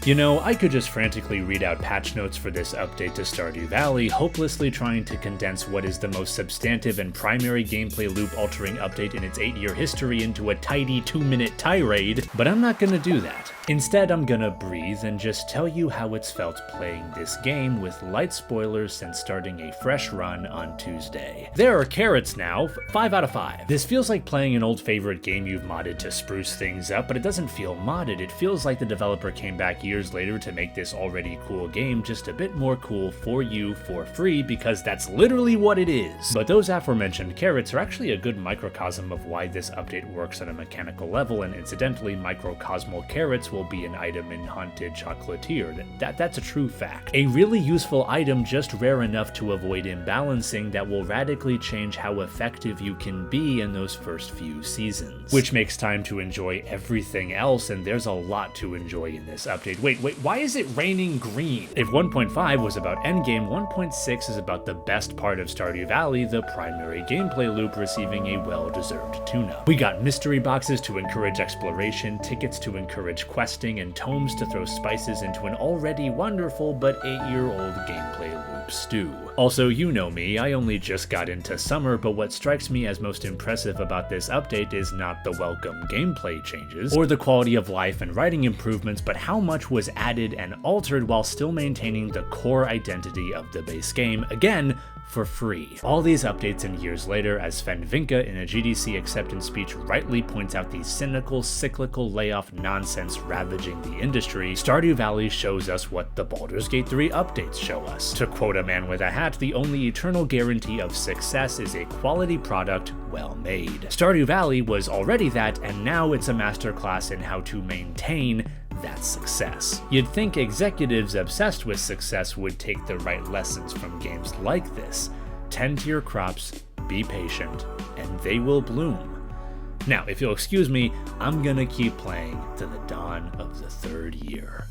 You know, I could just frantically read out patch notes for this update to Stardew Valley, hopelessly trying to condense what is the most substantive and primary gameplay loop-altering update in its 8-year history into a tidy 2-minute tirade, but I'm not gonna do that. Instead, I'm gonna breathe and just tell you how it's felt playing this game with light spoilers since starting a fresh run on Tuesday. There are carrots now, 5 out of 5. This feels like playing an old favorite game you've modded to spruce things up, but it doesn't feel modded. It feels like the developer came back years later to make this already cool game just a bit more cool for you for free, because that's literally what it is. But those aforementioned carrots are actually a good microcosm of why this update works on a mechanical level, and incidentally, microcosmal carrots will be an item in Haunted Chocolatier. That's a true fact. A really useful item, just rare enough to avoid imbalancing, that will radically change how effective you can be in those first few seasons. Which makes time to enjoy everything else, and there's a lot to enjoy in this update. Wait, why is it raining green? If 1.5 was about endgame, 1.6 is about the best part of Stardew Valley, the primary gameplay loop receiving a well-deserved tune-up. We got mystery boxes to encourage exploration, tickets to encourage questing, and tomes to throw spices into an already wonderful but 8-year-old gameplay loop stew. Also, you know me, I only just got into summer, but what strikes me as most impressive about this update is not the welcome gameplay changes, or the quality of life and writing improvements, but how much was added and altered while still maintaining the core identity of the base game, again, for free. All these updates and years later, as Sven Vinke in a GDC acceptance speech rightly points out the cynical, cyclical layoff nonsense ravaging the industry, Stardew Valley shows us what the Baldur's Gate 3 updates show us. To quote a man with a hat, the only eternal guarantee of success is a quality product well made. Stardew Valley was already that, and now it's a masterclass in how to maintain that success. You'd think executives obsessed with success would take the right lessons from games like this. Tend to your crops, be patient, and they will bloom. Now, if you'll excuse me, I'm gonna keep playing to the dawn of the 3rd year.